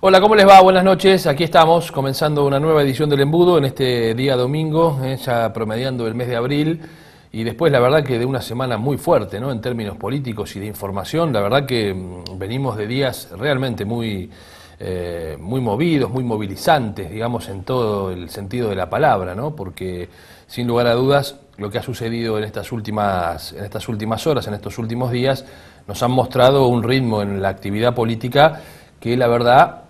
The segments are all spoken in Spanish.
Hola, ¿cómo les va? Buenas noches. Aquí estamos comenzando una nueva edición del Embudo en este día domingo, ya promediando el mes de abril. Y después, la verdad que de una semana muy fuerte, ¿no? En términos políticos y de información, la verdad que venimos de días realmente muy movidos, muy movilizantes, digamos, en todo el sentido de la palabra, ¿no? Porque, sin lugar a dudas, lo que ha sucedido en estas últimas horas, en estos últimos días, nos han mostrado un ritmo en la actividad política que la verdad,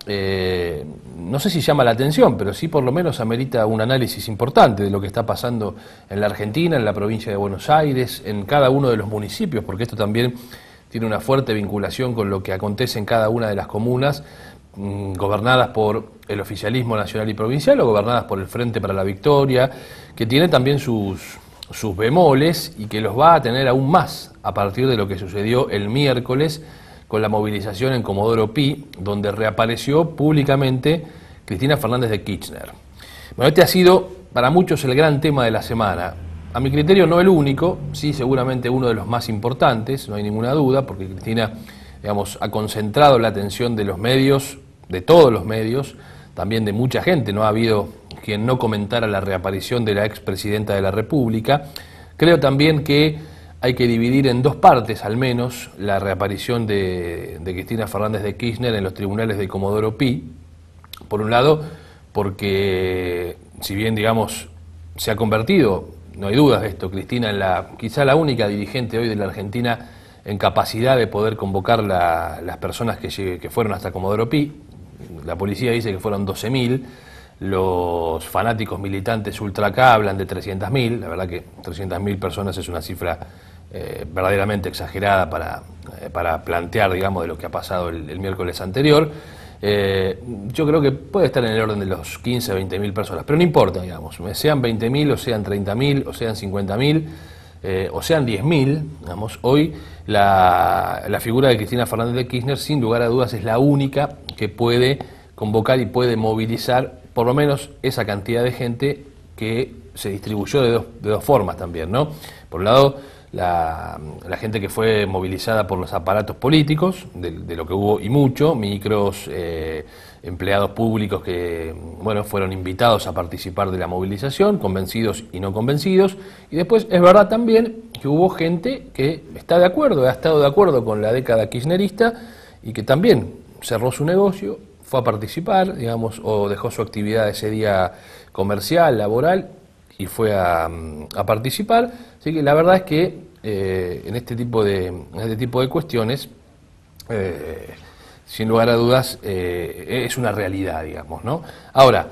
no sé si llama la atención, pero sí por lo menos amerita un análisis importante de lo que está pasando en la Argentina, en la provincia de Buenos Aires, en cada uno de los municipios, porque esto también tiene una fuerte vinculación con lo que acontece en cada una de las comunas, gobernadas por el oficialismo nacional y provincial o gobernadas por el Frente para la Victoria, que tiene también sus bemoles y que los va a tener aún más a partir de lo que sucedió el miércoles con la movilización en Comodoro Pi, donde reapareció públicamente Cristina Fernández de Kirchner. Bueno, este ha sido para muchos el gran tema de la semana. A mi criterio no el único, sí seguramente uno de los más importantes, no hay ninguna duda, porque Cristina, digamos, ha concentrado la atención de los medios, de todos los medios, también de mucha gente. No ha habido quien no comentara la reaparición de la expresidenta de la República. Creo también que hay que dividir en dos partes, al menos, la reaparición de Cristina Fernández de Kirchner en los tribunales de Comodoro Pi. Por un lado, porque si bien, digamos, se ha convertido, no hay dudas de esto, Cristina en quizá la única dirigente hoy de la Argentina en capacidad de poder convocar las personas que fueron hasta Comodoro Pi. La policía dice que fueron 12.000. Los fanáticos militantes ultra K hablan de 300.000. La verdad que 300.000 personas es una cifra verdaderamente exagerada para plantear, digamos, de lo que ha pasado el miércoles anterior. Yo creo que puede estar en el orden de los 15 a 20.000 personas, pero no importa, digamos, sean 20.000 o sean 30.000 o sean 50.000 o sean 10.000, digamos, hoy la figura de Cristina Fernández de Kirchner, sin lugar a dudas, es la única que puede convocar y puede movilizar por lo menos esa cantidad de gente que se distribuyó de dos formas también, ¿no? Por un lado, la gente que fue movilizada por los aparatos políticos, de lo que hubo y mucho, micros, empleados públicos que, bueno, fueron invitados a participar de la movilización, convencidos y no convencidos, y después es verdad también que hubo gente que está de acuerdo, ha estado de acuerdo con la década kirchnerista y que también cerró su negocio, fue a participar, digamos, o dejó su actividad ese día comercial, laboral, y fue a participar. Así que la verdad es que en este tipo de cuestiones, sin lugar a dudas, es una realidad, digamos, ¿no? Ahora,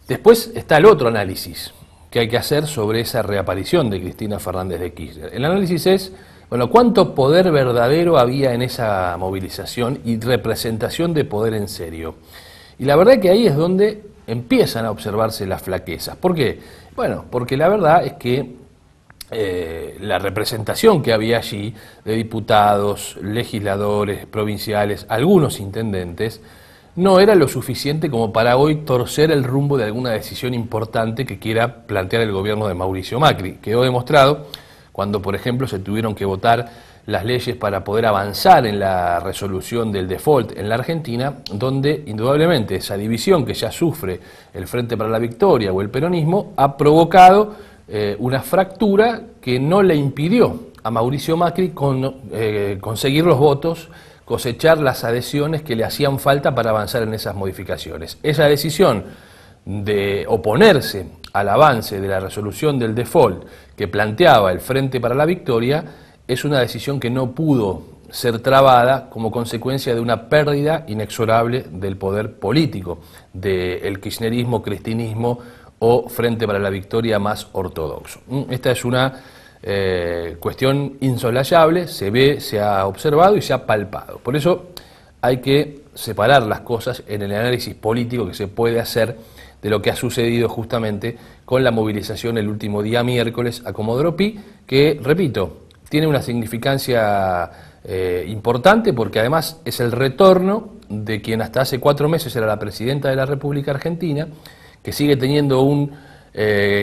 después está el otro análisis que hay que hacer sobre esa reaparición de Cristina Fernández de Kirchner. El análisis es, bueno, ¿cuánto poder verdadero había en esa movilización y representación de poder en serio? Y la verdad que ahí es donde empiezan a observarse las flaquezas. ¿Por qué? Bueno, porque la verdad es que la representación que había allí de diputados, legisladores, provinciales, algunos intendentes, no era lo suficiente como para hoy torcer el rumbo de alguna decisión importante que quiera plantear el gobierno de Mauricio Macri. Quedó demostrado cuando, por ejemplo, se tuvieron que votar las leyes para poder avanzar en la resolución del default en la Argentina, donde indudablemente esa división que ya sufre el Frente para la Victoria o el peronismo ha provocado una fractura que no le impidió a Mauricio Macri conseguir los votos, cosechar las adhesiones que le hacían falta para avanzar en esas modificaciones. Esa decisión de oponerse al avance de la resolución del default que planteaba el Frente para la Victoria es una decisión que no pudo ser trabada como consecuencia de una pérdida inexorable del poder político del kirchnerismo, cristinismo o Frente para la Victoria más ortodoxo. Esta es una cuestión insolayable, se ve, se ha observado y se ha palpado. Por eso hay que separar las cosas en el análisis político que se puede hacer de lo que ha sucedido justamente con la movilización el último día miércoles a Comodoro Pi, que, repito, tiene una significancia importante porque además es el retorno de quien hasta hace 4 meses era la presidenta de la República Argentina, que sigue teniendo un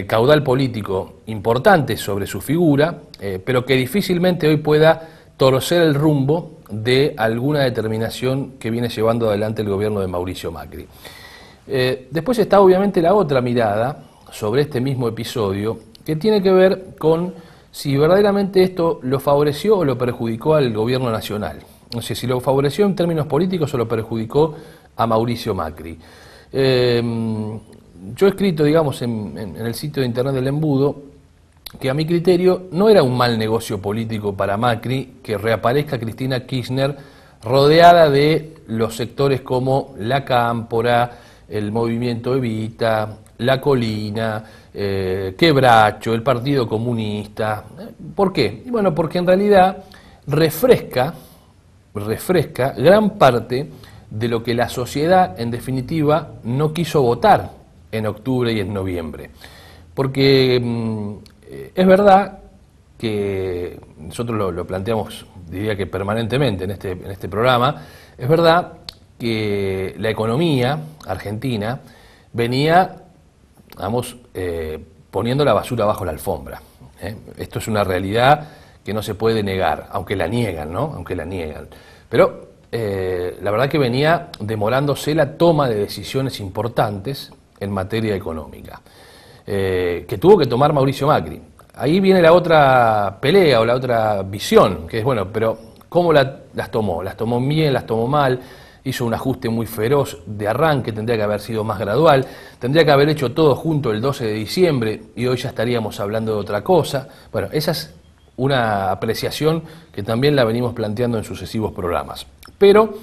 caudal político importante sobre su figura, pero que difícilmente hoy pueda torcer el rumbo de alguna determinación que viene llevando adelante el gobierno de Mauricio Macri. Después está obviamente la otra mirada sobre este mismo episodio, que tiene que ver con si verdaderamente esto lo favoreció o lo perjudicó al gobierno nacional. No sé si lo favoreció en términos políticos o lo perjudicó a Mauricio Macri. Yo he escrito, digamos, en el sitio de internet del Embudo, que a mi criterio no era un mal negocio político para Macri que reaparezca Cristina Kirchner rodeada de los sectores como La Cámpora, el Movimiento Evita, La Colina, Quebracho, el Partido Comunista. ¿Por qué? Y bueno, porque en realidad refresca gran parte de lo que la sociedad, en definitiva, no quiso votar en octubre y en noviembre. Porque es verdad que nosotros lo planteamos, diría que permanentemente en este programa, es verdad que la economía argentina venía, vamos, poniendo la basura bajo la alfombra. Esto es una realidad que no se puede negar, aunque la niegan, ¿no? Aunque la niegan. Pero la verdad que venía demorándose la toma de decisiones importantes en materia económica, que tuvo que tomar Mauricio Macri. Ahí viene la otra pelea o la otra visión, que es, bueno, pero ¿cómo las tomó? ¿Las tomó bien? ¿Las tomó mal? Hizo un ajuste muy feroz de arranque, tendría que haber sido más gradual, tendría que haber hecho todo junto el 12 de diciembre y hoy ya estaríamos hablando de otra cosa. Bueno, esa es una apreciación que también la venimos planteando en sucesivos programas. Pero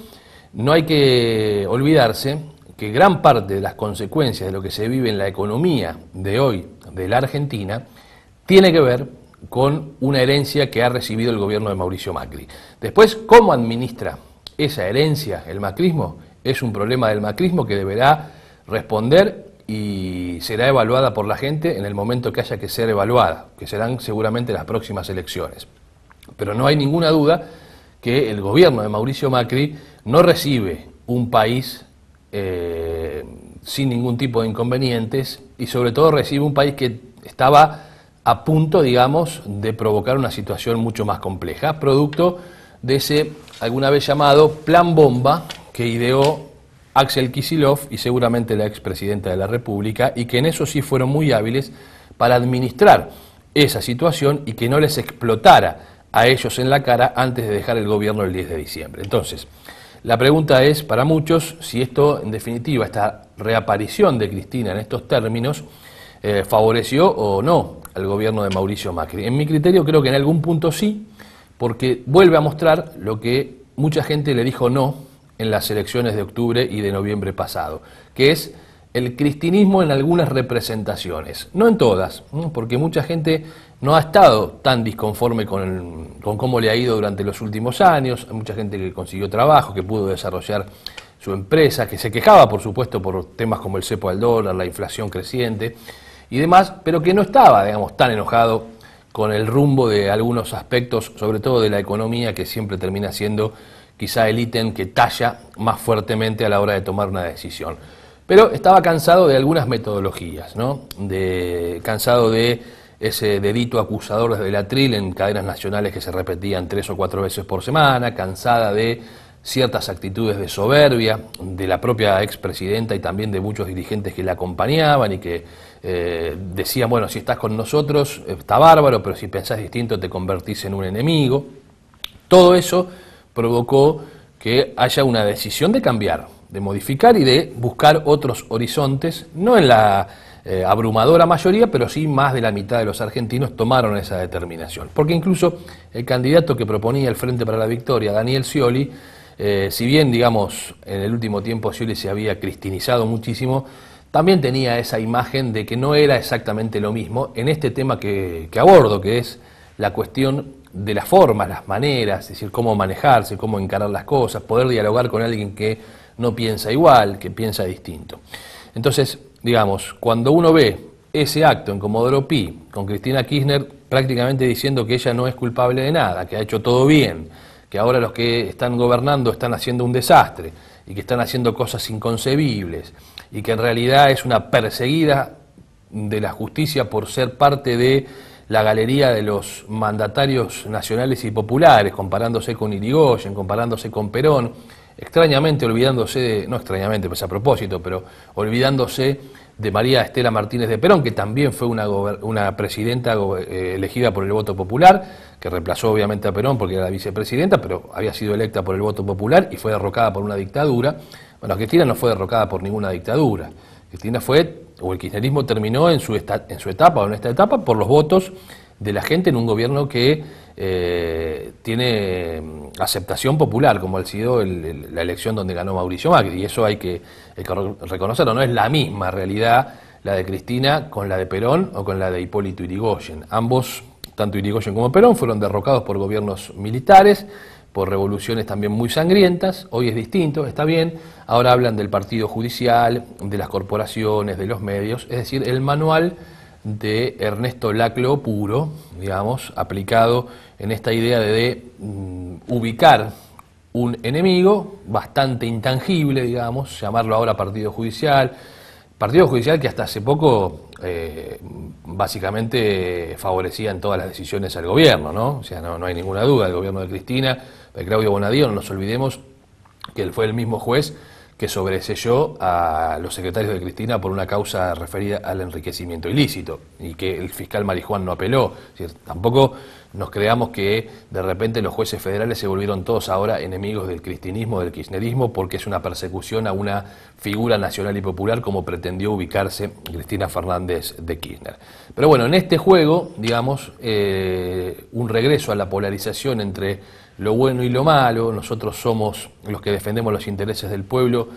no hay que olvidarse que gran parte de las consecuencias de lo que se vive en la economía de hoy de la Argentina tiene que ver con una herencia que ha recibido el gobierno de Mauricio Macri. Después, ¿cómo administra esa herencia el macrismo? Es un problema del macrismo que deberá responder y será evaluada por la gente en el momento que haya que ser evaluada, que serán seguramente las próximas elecciones. Pero no hay ninguna duda que el gobierno de Mauricio Macri no recibe un país sin ningún tipo de inconvenientes y sobre todo recibe un país que estaba a punto, digamos, de provocar una situación mucho más compleja, producto de ese alguna vez llamado Plan Bomba que ideó Axel Kicillof y seguramente la expresidenta de la República, y que en eso sí fueron muy hábiles para administrar esa situación y que no les explotara a ellos en la cara antes de dejar el gobierno el 10 de diciembre. Entonces, la pregunta es para muchos si esto, en definitiva, esta reaparición de Cristina en estos términos, favoreció o no al gobierno de Mauricio Macri. En mi criterio creo que en algún punto sí, porque vuelve a mostrar lo que mucha gente le dijo no en las elecciones de octubre y de noviembre pasado, que es el cristinismo en algunas representaciones, no en todas, porque mucha gente no ha estado tan disconforme con cómo le ha ido durante los últimos años, hay mucha gente que consiguió trabajo, que pudo desarrollar su empresa, que se quejaba, por supuesto, por temas como el cepo al dólar, la inflación creciente y demás, pero que no estaba, digamos, tan enojado con el rumbo de algunos aspectos, sobre todo de la economía, que siempre termina siendo quizá el ítem que talla más fuertemente a la hora de tomar una decisión. Pero estaba cansado de algunas metodologías, ¿no? Cansado de ese dedito acusador desde el atril en cadenas nacionales que se repetían 3 o 4 veces por semana, cansada de ciertas actitudes de soberbia de la propia expresidenta y también de muchos dirigentes que la acompañaban y que decían, bueno, si estás con nosotros está bárbaro, pero si pensás distinto te convertís en un enemigo. Todo eso provocó que haya una decisión de cambiar, de modificar y de buscar otros horizontes, no en la abrumadora mayoría, pero sí más de la mitad de los argentinos tomaron esa determinación. Porque incluso el candidato que proponía el Frente para la Victoria, Daniel Scioli, si bien, digamos, en el último tiempo Scioli se había cristinizado muchísimo, también tenía esa imagen de que no era exactamente lo mismo en este tema que abordo, que es la cuestión de las formas, las maneras, es decir, cómo manejarse, cómo encarar las cosas, poder dialogar con alguien que no piensa igual, que piensa distinto. Entonces, digamos, cuando uno ve ese acto en Comodoro Pi, con Cristina Kirchner prácticamente diciendo que ella no es culpable de nada, que ha hecho todo bien, que ahora los que están gobernando están haciendo un desastre y que están haciendo cosas inconcebibles y que en realidad es una perseguida de la justicia por ser parte de la galería de los mandatarios nacionales y populares, comparándose con Irigoyen, comparándose con Perón, extrañamente olvidándose, no extrañamente, pues a propósito, pero olvidándose de María Estela Martínez de Perón, que también fue una presidenta elegida por el voto popular, que reemplazó obviamente a Perón porque era la vicepresidenta, pero había sido electa por el voto popular y fue derrocada por una dictadura. Bueno, Cristina no fue derrocada por ninguna dictadura. Cristina fue, o el kirchnerismo terminó en su etapa o en esta etapa por los votos de la gente en un gobierno que tiene aceptación popular, como ha sido la elección donde ganó Mauricio Macri, y eso hay que reconocerlo. No es la misma realidad la de Cristina con la de Perón o con la de Hipólito Yrigoyen. Ambos, tanto Yrigoyen como Perón, fueron derrocados por gobiernos militares, por revoluciones también muy sangrientas. Hoy es distinto, está bien. Ahora hablan del partido judicial, de las corporaciones, de los medios, es decir, el manual de Ernesto Laclau puro, digamos, aplicado en esta idea de ubicar un enemigo bastante intangible, digamos, llamarlo ahora partido judicial que hasta hace poco básicamente favorecía en todas las decisiones al gobierno, ¿no? O sea, no hay ninguna duda, el gobierno de Cristina, de Claudio Bonadío, no nos olvidemos que él fue el mismo juez que sobreseyó a los secretarios de Cristina por una causa referida al enriquecimiento ilícito y que el fiscal Marijuán no apeló. Es decir, tampoco nos creamos que de repente los jueces federales se volvieron todos ahora enemigos del cristinismo, del kirchnerismo, porque es una persecución a una figura nacional y popular como pretendió ubicarse Cristina Fernández de Kirchner. Pero bueno, en este juego, digamos, un regreso a la polarización entre lo bueno y lo malo. Nosotros somos los que defendemos los intereses del pueblo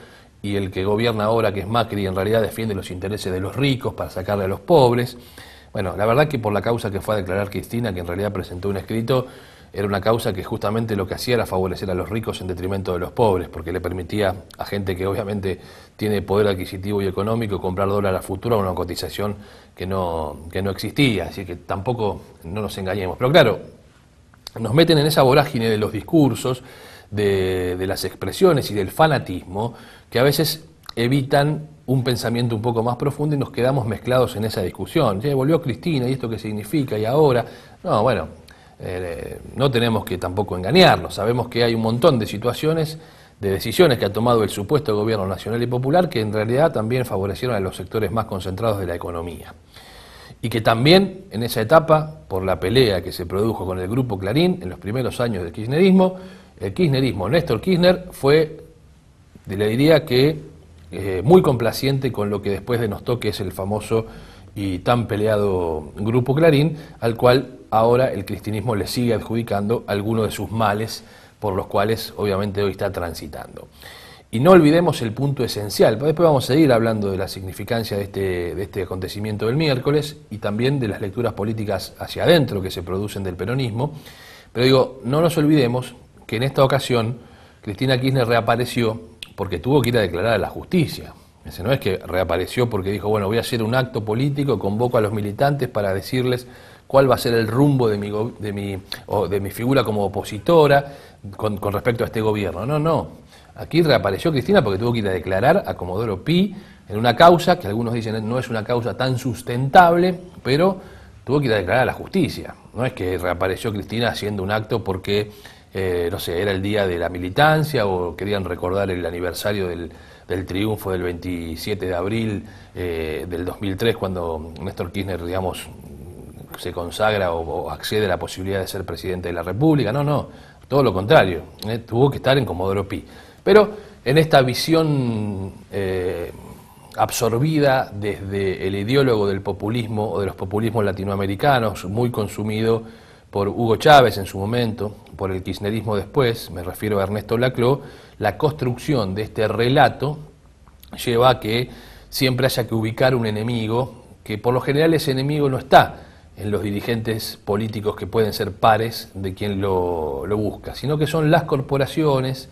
y el que gobierna ahora, que es Macri, en realidad defiende los intereses de los ricos para sacarle a los pobres. Bueno, la verdad que por la causa que fue a declarar Cristina, que en realidad presentó un escrito, era una causa que justamente lo que hacía era favorecer a los ricos en detrimento de los pobres, porque le permitía a gente que obviamente tiene poder adquisitivo y económico comprar dólar a futuro a una cotización que no existía, así que tampoco no nos engañemos. Pero claro, nos meten en esa vorágine de los discursos, de las expresiones y del fanatismo, que a veces evitan un pensamiento un poco más profundo y nos quedamos mezclados en esa discusión. Ya volvió Cristina, ¿y esto qué significa? ¿Y ahora? No, bueno, no tenemos que tampoco engañarnos. Sabemos que hay un montón de situaciones, de decisiones que ha tomado el supuesto gobierno nacional y popular que en realidad también favorecieron a los sectores más concentrados de la economía. Y que también en esa etapa, por la pelea que se produjo con el Grupo Clarín en los primeros años del kirchnerismo, el kirchnerismo, Néstor Kirchner, fue, le diría que muy complaciente con lo que después denostó que es el famoso y tan peleado Grupo Clarín, al cual ahora el cristinismo le sigue adjudicando algunos de sus males por los cuales obviamente hoy está transitando. Y no olvidemos el punto esencial, después vamos a seguir hablando de la significancia de este acontecimiento del miércoles y también de las lecturas políticas hacia adentro que se producen del peronismo, pero digo, no nos olvidemos que en esta ocasión Cristina Kirchner reapareció porque tuvo que ir a declarar a la justicia. No es que reapareció porque dijo, bueno, voy a hacer un acto político, convoco a los militantes para decirles cuál va a ser el rumbo de mi figura como opositora con respecto a este gobierno. No. Aquí reapareció Cristina porque tuvo que ir a declarar a Comodoro Pi en una causa que algunos dicen no es una causa tan sustentable, pero tuvo que ir a declarar a la justicia. No es que reapareció Cristina haciendo un acto porque, no sé, era el día de la militancia o querían recordar el aniversario del triunfo del 27 de abril del 2003, cuando Néstor Kirchner, digamos, se consagra o accede a la posibilidad de ser presidente de la República. No, todo lo contrario, tuvo que estar en Comodoro Pi. Pero en esta visión absorbida desde el ideólogo del populismo o de los populismos latinoamericanos, muy consumido por Hugo Chávez en su momento, por el kirchnerismo después, me refiero a Ernesto Laclau, la construcción de este relato lleva a que siempre haya que ubicar un enemigo, que por lo general ese enemigo no está en los dirigentes políticos que pueden ser pares de quien lo busca, sino que son las corporaciones,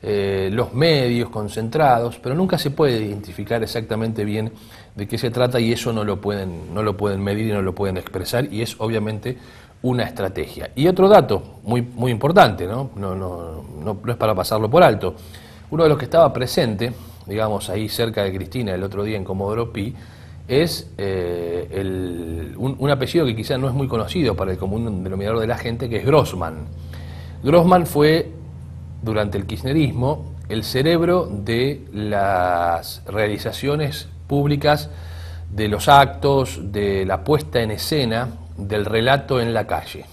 los medios concentrados, pero nunca se puede identificar exactamente bien de qué se trata y eso no lo pueden medir y no lo pueden expresar y es obviamente una estrategia. Y otro dato muy importante, ¿no? No es para pasarlo por alto. Uno de los que estaba presente, digamos ahí cerca de Cristina el otro día en Comodoro Pi, es un apellido que quizás no es muy conocido para el común denominador de la gente, que es Grossman. Grossman fue, durante el kirchnerismo, el cerebro de las realizaciones públicas, de los actos, de la puesta en escena, del relato en la calle.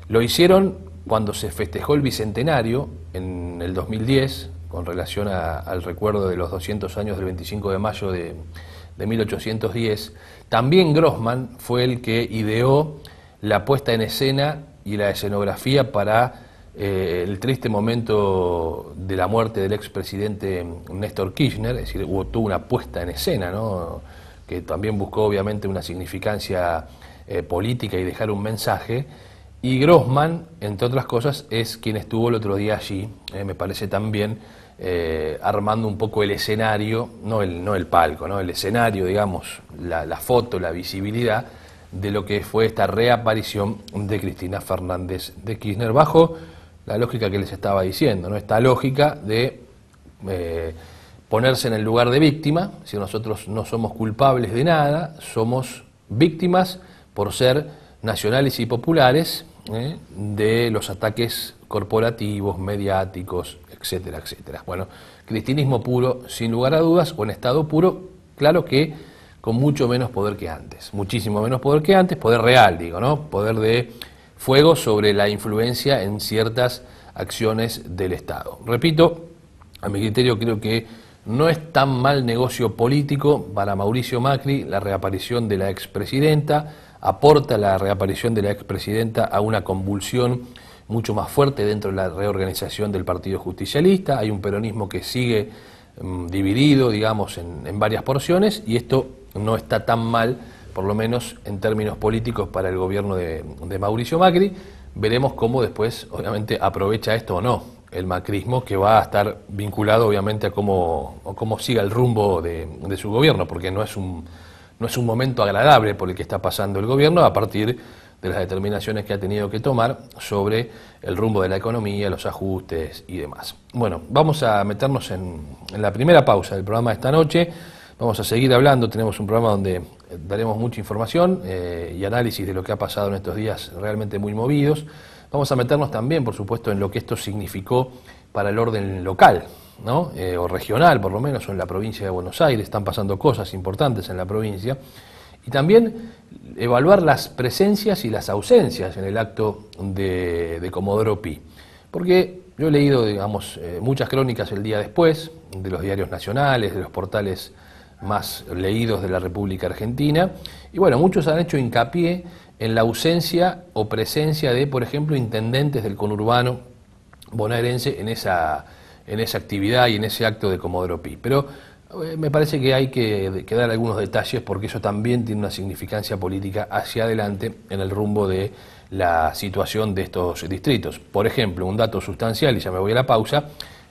Lo hicieron cuando se festejó el Bicentenario en el 2010, con relación al recuerdo de los 200 años del 25 de mayo de 1810. También Grossman fue el que ideó la puesta en escena y la escenografía para el triste momento de la muerte del expresidente Néstor Kirchner, es decir, tuvo una puesta en escena, ¿no?, que también buscó obviamente una significancia política y dejar un mensaje. Y Grossman, entre otras cosas, es quien estuvo el otro día allí, me parece también, armando un poco el escenario, no el palco, ¿no?, el escenario, digamos, la foto, la visibilidad de lo que fue esta reaparición de Cristina Fernández de Kirchner, bajo la lógica que les estaba diciendo, ¿no?, esta lógica de ponerse en el lugar de víctima. Si nosotros no somos culpables de nada, somos víctimas por ser nacionales y populares de los ataques corporativos, mediáticos, etcétera, etcétera. Bueno, cristinismo puro, sin lugar a dudas, o en estado puro, claro que con mucho menos poder que antes, muchísimo menos poder que antes, poder real, digo, ¿no?, poder de fuego sobre la influencia en ciertas acciones del Estado. Repito, a mi criterio creo que no es tan mal negocio político para Mauricio Macri la reaparición de la expresidenta. Aporta la reaparición de la expresidenta a una convulsión mucho más fuerte dentro de la reorganización del Partido Justicialista. Hay un peronismo que sigue dividido, digamos, en varias porciones, y esto no está tan mal, por lo menos en términos políticos, para el gobierno de Mauricio Macri. Veremos cómo después, obviamente, aprovecha esto o no el macrismo, que va a estar vinculado, obviamente, a cómo siga el rumbo de su gobierno, porque no es un momento agradable por el que está pasando el gobierno a partir de las determinaciones que ha tenido que tomar sobre el rumbo de la economía, los ajustes y demás. Bueno, vamos a meternos en la primera pausa del programa de esta noche. Vamos a seguir hablando, tenemos un programa donde daremos mucha información y análisis de lo que ha pasado en estos días realmente muy movidos. Vamos a meternos también, por supuesto, en lo que esto significó para el orden local, ¿no?, o regional, por lo menos, o en la provincia de Buenos Aires. Están pasando cosas importantes en la provincia. Y también evaluar las presencias y las ausencias en el acto de Comodoro Pi. Porque yo he leído, digamos, muchas crónicas el día después, de los diarios nacionales, de los portales más leídos de la República Argentina, y bueno, muchos han hecho hincapié en la ausencia o presencia de, por ejemplo, intendentes del conurbano bonaerense en esa actividad y en ese acto de Comodoro Pi. Pero me parece que hay que dar algunos detalles, porque eso también tiene una significancia política hacia adelante en el rumbo de la situación de estos distritos. Por ejemplo, un dato sustancial, y ya me voy a la pausa,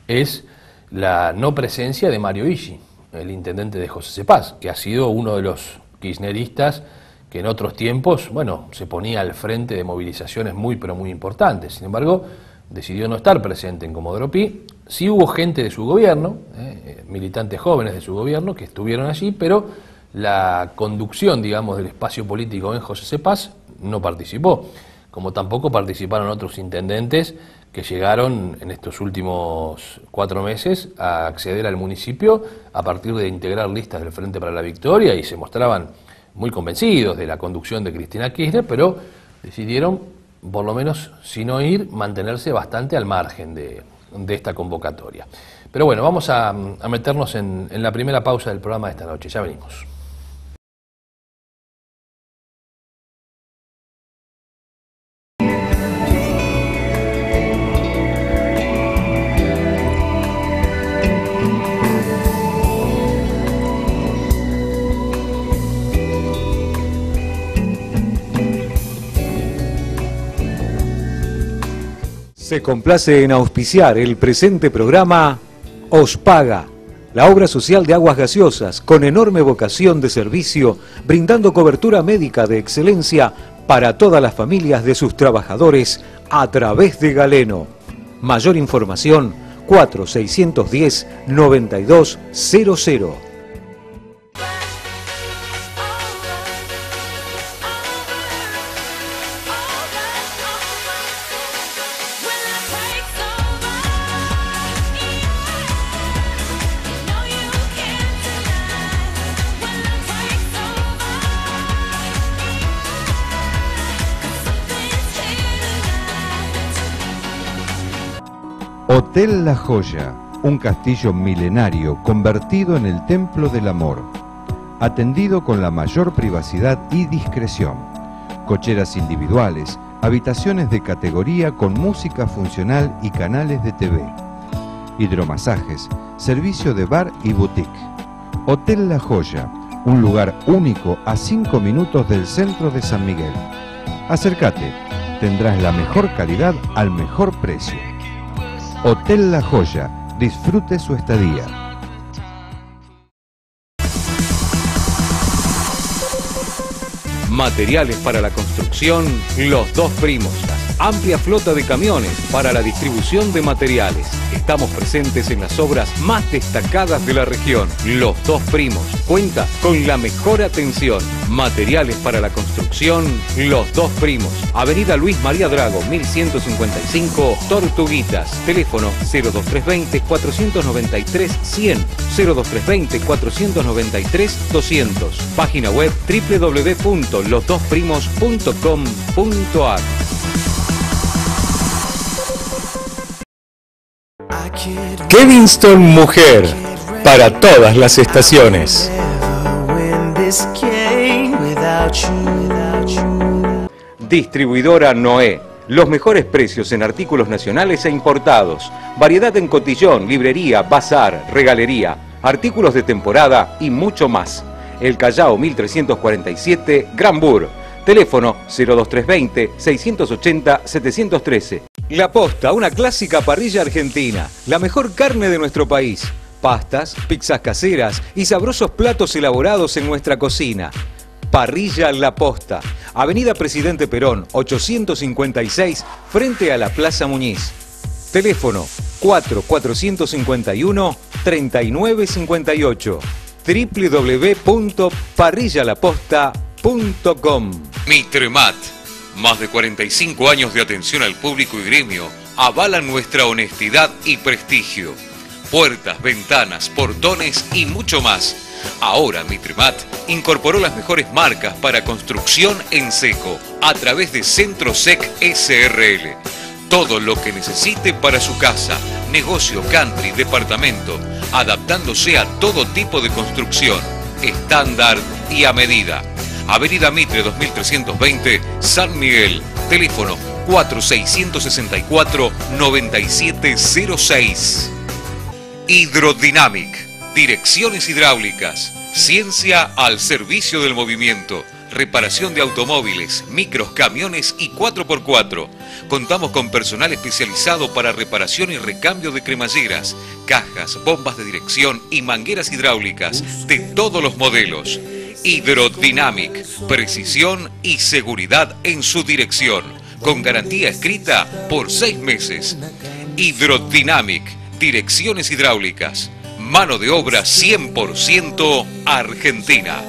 es la no presencia de Mario Ischi, el intendente de José Cepaz, que ha sido uno de los kirchneristas que en otros tiempos, bueno, se ponía al frente de movilizaciones muy, pero muy importantes. Sin embargo, decidió no estar presente en Comodoro Pi. Sí hubo gente de su gobierno, militantes jóvenes de su gobierno, que estuvieron allí, pero la conducción, digamos, del espacio político en José Cepaz no participó, como tampoco participaron otros intendentes que llegaron en estos últimos 4 meses a acceder al municipio a partir de integrar listas del Frente para la Victoria, y se mostraban muy convencidos de la conducción de Cristina Kirchner, pero decidieron, por lo menos, si no ir, mantenerse bastante al margen de esta convocatoria. Pero bueno, vamos a meternos en la primera pausa del programa de esta noche. Ya venimos. Se complace en auspiciar el presente programa Ospaga, la obra social de aguas gaseosas con enorme vocación de servicio, brindando cobertura médica de excelencia para todas las familias de sus trabajadores a través de Galeno. Mayor información 4610-9200. Hotel La Joya, un castillo milenario convertido en el templo del amor. Atendido con la mayor privacidad y discreción. Cocheras individuales, habitaciones de categoría con música funcional y canales de TV. Hidromasajes, servicio de bar y boutique. Hotel La Joya, un lugar único a 5 minutos del centro de San Miguel. Acércate, tendrás la mejor calidad al mejor precio. Hotel La Joya, disfrute su estadía. Materiales para la construcción, Los Dos Primos. Amplia flota de camiones para la distribución de materiales. Estamos presentes en las obras más destacadas de la región. Los Dos Primos cuenta con la mejor atención. Materiales para la construcción, Los Dos Primos. Avenida Luis María Drago, 1155, Tortuguitas. Teléfono 02320 493 100, 02320 493 200. Página web www.losdosprimos.com.ar. Kevinston Mujer, para todas las estaciones. Distribuidora Noé. Los mejores precios en artículos nacionales e importados. Variedad en cotillón, librería, bazar, regalería, artículos de temporada y mucho más. El Callao 1347, Granbur. Teléfono 02320 680 713. La Posta, una clásica parrilla argentina. La mejor carne de nuestro país. Pastas, pizzas caseras y sabrosos platos elaborados en nuestra cocina. Parrilla La Posta. Avenida Presidente Perón, 856, frente a la Plaza Muñiz. Teléfono 4451-3958. www.parrillalaposta.com. Mitremat, más de 45 años de atención al público y gremio avalan nuestra honestidad y prestigio. Puertas, ventanas, portones y mucho más. Ahora Mitremat incorporó las mejores marcas para construcción en seco a través de Centro Sec SRL. Todo lo que necesite para su casa, negocio, country, departamento, adaptándose a todo tipo de construcción, estándar y a medida. Avenida Mitre 2320, San Miguel. Teléfono 4664-9706. Hydrodynamic. Direcciones hidráulicas. Ciencia al servicio del movimiento. Reparación de automóviles, micros, camiones y 4x4. Contamos con personal especializado para reparación y recambio de cremalleras, cajas, bombas de dirección y mangueras hidráulicas de todos los modelos. Hydrodynamic, precisión y seguridad en su dirección, con garantía escrita por 6 meses. Hydrodynamic, direcciones hidráulicas, mano de obra 100% argentina.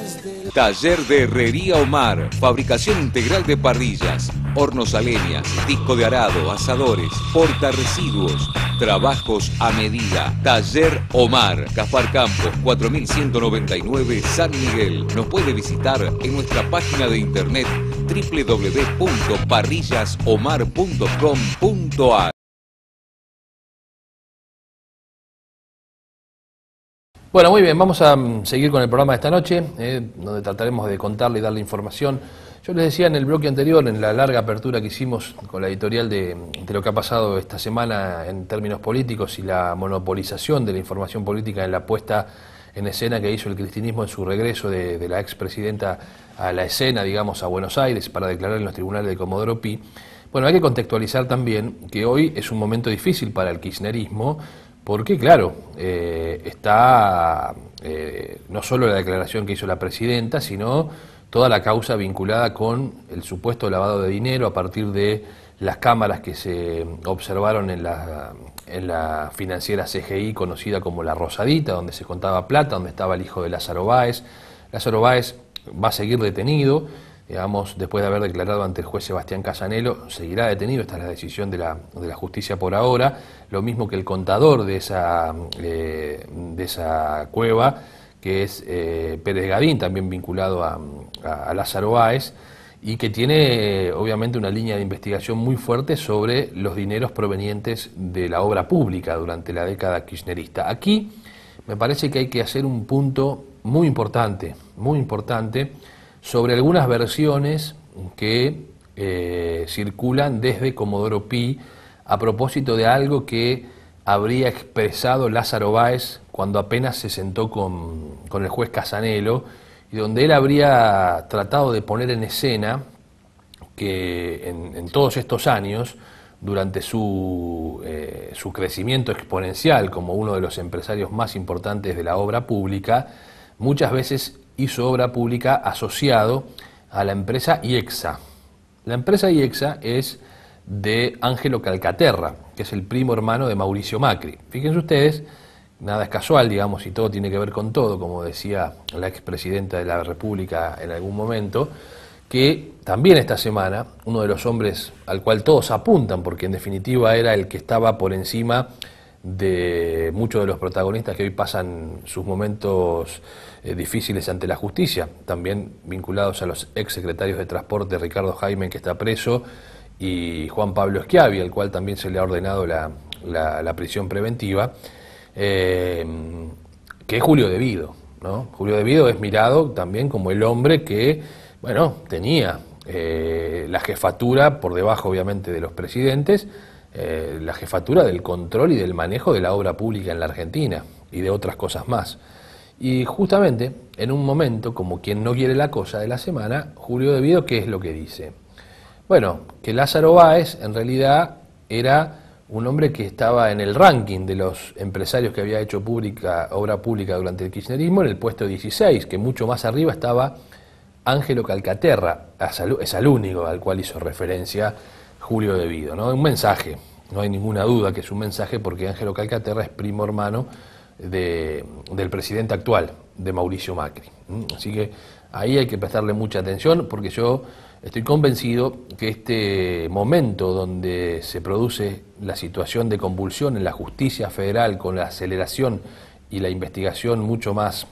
Taller de Herrería Omar, fabricación integral de parrillas, hornos a leña, disco de arado, asadores, portarresiduos, trabajos a medida. Taller Omar, Gaspar Campos, 4199, San Miguel. Nos puede visitar en nuestra página de internet www.parrillasomar.com.ar. Bueno, muy bien, vamos a seguir con el programa de esta noche, donde trataremos de contarle y darle información. Yo les decía en el bloque anterior, en la larga apertura que hicimos con la editorial de lo que ha pasado esta semana en términos políticos y la monopolización de la información política en la puesta en escena que hizo el cristinismo en su regreso de la expresidenta a la escena, digamos, a Buenos Aires para declarar en los tribunales de Comodoro Pi. Bueno, hay que contextualizar también que hoy es un momento difícil para el kirchnerismo, porque, claro, está no solo la declaración que hizo la presidenta, sino toda la causa vinculada con el supuesto lavado de dinero a partir de las cámaras que se observaron en la financiera CGI, conocida como La Rosadita, donde se contaba plata, donde estaba el hijo de Lázaro Báez. Lázaro Báez va a seguir detenido, digamos, después de haber declarado ante el juez Sebastián Casanelo, seguirá detenido, esta es la decisión de la justicia por ahora, lo mismo que el contador de esa cueva, que es Pérez Gadín, también vinculado a Lázaro Báez, y que tiene obviamente una línea de investigación muy fuerte sobre los dineros provenientes de la obra pública durante la década kirchnerista. Aquí me parece que hay que hacer un punto muy importante sobre algunas versiones que circulan desde Comodoro Pi a propósito de algo que habría expresado Lázaro Báez cuando apenas se sentó con el juez Casanelo, y donde él habría tratado de poner en escena que en todos estos años, durante su crecimiento exponencial como uno de los empresarios más importantes de la obra pública, muchas veces hizo obra pública asociado a la empresa IEXA. La empresa IEXA es de Ángelo Calcaterra, que es el primo hermano de Mauricio Macri. Fíjense ustedes, nada es casual, digamos, y todo tiene que ver con todo, como decía la expresidenta de la República en algún momento, que también esta semana, uno de los hombres al cual todos apuntan, porque en definitiva era el que estaba por encima de muchos de los protagonistas que hoy pasan sus momentos difíciles ante la justicia, también vinculados a los exsecretarios de Transporte, Ricardo Jaime, que está preso, y Juan Pablo Schiavi, al cual también se le ha ordenado la prisión preventiva, que es Julio De Vido, ¿no? Julio De Vido es mirado también como el hombre que, bueno, tenía la jefatura, por debajo obviamente de los presidentes, la jefatura del control y del manejo de la obra pública en la Argentina y de otras cosas más. Y justamente en un momento, como quien no quiere la cosa de la semana, Julio De Vido, ¿qué es lo que dice? Bueno, que Lázaro Báez en realidad era un hombre que estaba en el ranking de los empresarios que había hecho obra pública durante el kirchnerismo, en el puesto 16, que mucho más arriba estaba Ángelo Calcaterra, es al único al cual hizo referencia Julio De Vido, ¿no? Un mensaje, no hay ninguna duda que es un mensaje, porque Ángelo Calcaterra es primo hermano del presidente actual, de Mauricio Macri. Así que ahí hay que prestarle mucha atención, porque yo estoy convencido que este momento donde se produce la situación de convulsión en la justicia federal, con la aceleración y la investigación mucho más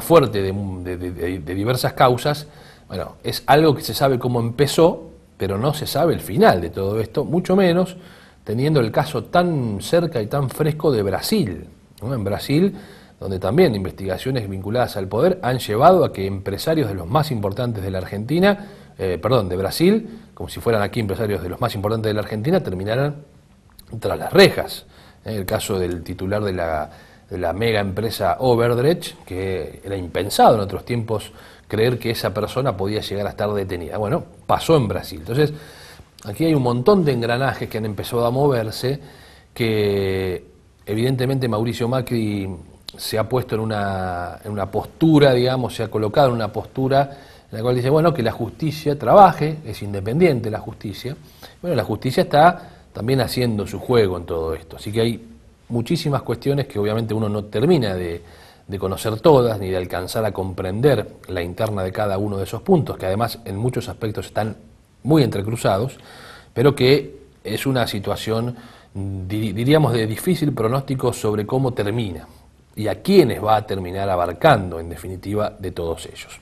fuerte de diversas causas, bueno, es algo que se sabe cómo empezó, pero no se sabe el final de todo esto, mucho menos teniendo el caso tan cerca y tan fresco de Brasil, ¿no? En Brasil, donde también investigaciones vinculadas al poder han llevado a que empresarios de los más importantes de la Argentina, de Brasil, como si fueran aquí empresarios de los más importantes de la Argentina, terminaran tras las rejas. El caso del titular de la mega empresa Overdrecht, que era impensado en otros tiempos creer que esa persona podía llegar a estar detenida. Bueno, pasó en Brasil. Entonces, aquí hay un montón de engranajes que han empezado a moverse, que evidentemente Mauricio Macri se ha puesto en una postura, digamos, se ha colocado en una postura en la cual dice, bueno, que la justicia trabaje, es independiente la justicia. Bueno, la justicia está también haciendo su juego en todo esto, así que hay muchísimas cuestiones que obviamente uno no termina de conocer todas, ni de alcanzar a comprender la interna de cada uno de esos puntos, que además en muchos aspectos están muy entrecruzados, pero que es una situación, diríamos, de difícil pronóstico sobre cómo termina y a quiénes va a terminar abarcando, en definitiva, de todos ellos.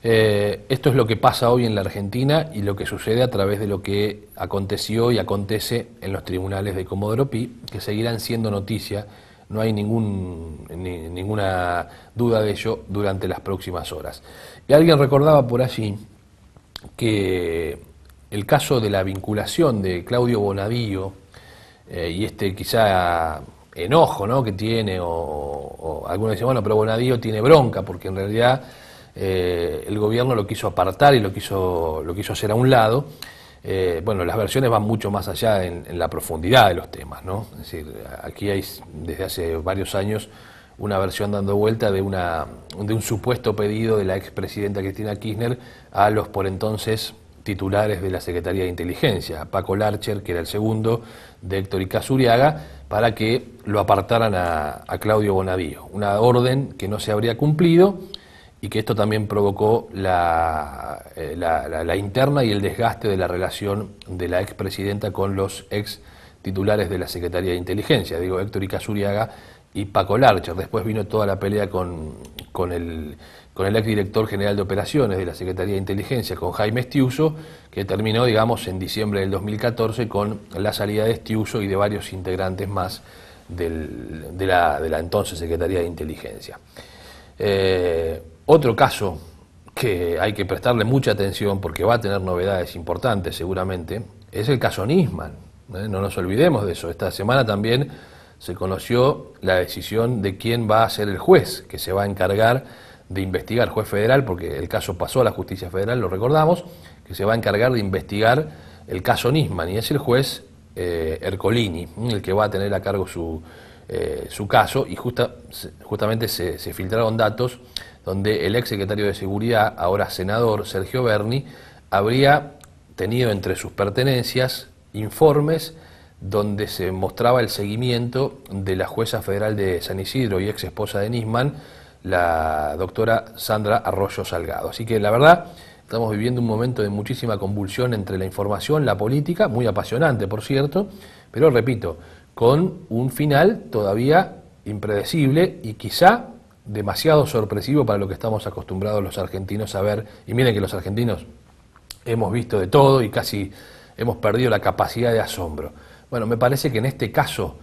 Esto es lo que pasa hoy en la Argentina y lo que sucede a través de lo que aconteció y acontece en los tribunales de Comodoro Pi, que seguirán siendo noticia, no hay ninguna duda de ello durante las próximas horas. Y alguien recordaba por allí que el caso de la vinculación de Claudio Bonadío y quizá enojo, ¿no?, que tiene, o algunos dicen, bueno, pero Bonadío tiene bronca porque en realidad el gobierno lo quiso apartar y lo quiso hacer a un lado. Bueno, las versiones van mucho más allá en la profundidad de los temas, ¿no? Es decir, aquí hay desde hace varios años una versión dando vuelta de un supuesto pedido de la expresidenta Cristina Kirchner a los por entonces titulares de la Secretaría de Inteligencia, a Paco Larcher, que era el segundo de Héctor Icazuriaga, para que lo apartaran a Claudio Bonadío. Una orden que no se habría cumplido y que esto también provocó la interna y el desgaste de la relación de la expresidenta con los ex titulares de la Secretaría de Inteligencia, digo, Héctor Icazuriaga y Paco Larcher. Después vino toda la pelea con con el exdirector general de operaciones de la Secretaría de Inteligencia, con Jaime Estiuso, que terminó, digamos, en diciembre del 2014 con la salida de Estiuso y de varios integrantes más de la entonces Secretaría de Inteligencia. Otro caso que hay que prestarle mucha atención porque va a tener novedades importantes seguramente, es el caso Nisman. No nos olvidemos de eso. Esta semana también se conoció la decisión de quién va a ser el juez que se va a encargar de investigar, juez federal, porque el caso pasó a la justicia federal, lo recordamos, que se va a encargar de investigar el caso Nisman, y es el juez Ercolini, el que va a tener a cargo su caso, y justamente se filtraron datos donde el ex secretario de Seguridad, ahora senador, Sergio Berni, habría tenido entre sus pertenencias informes donde se mostraba el seguimiento de la jueza federal de San Isidro y ex esposa de Nisman, la doctora Sandra Arroyo Salgado. Así que la verdad, estamos viviendo un momento de muchísima convulsión entre la información, la política, muy apasionante por cierto, pero repito, con un final todavía impredecible y quizá demasiado sorpresivo para lo que estamos acostumbrados los argentinos a ver. Y miren que los argentinos hemos visto de todo y casi hemos perdido la capacidad de asombro. Bueno, me parece que en este caso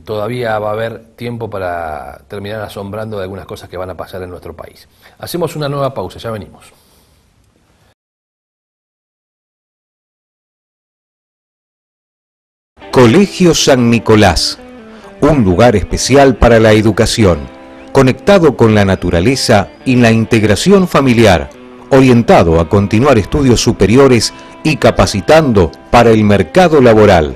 todavía va a haber tiempo para terminar asombrando de algunas cosas que van a pasar en nuestro país. Hacemos una nueva pausa, ya venimos. Colegio San Nicolás, un lugar especial para la educación, conectado con la naturaleza y la integración familiar, orientado a continuar estudios superiores y capacitando para el mercado laboral.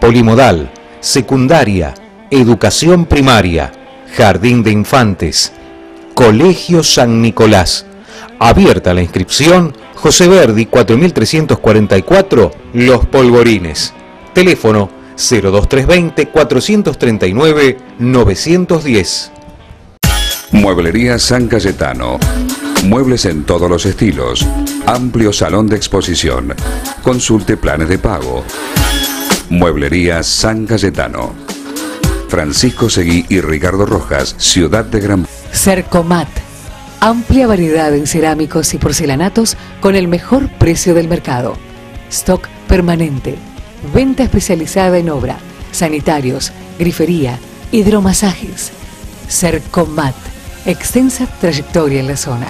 Polimodal, secundaria, educación primaria, jardín de infantes. Colegio San Nicolás. Abierta la inscripción, José Verdi 4344, Los Polvorines. Teléfono 02320 439 910. Mueblería San Cayetano. Muebles en todos los estilos. Amplio salón de exposición. Consulte planes de pago. Mueblería San Cayetano. Francisco Seguí y Ricardo Rojas, Ciudad de Gran... Cercomat. Amplia variedad en cerámicos y porcelanatos con el mejor precio del mercado. Stock permanente. Venta especializada en obra, sanitarios, grifería, hidromasajes. Cercomat. Extensa trayectoria en la zona.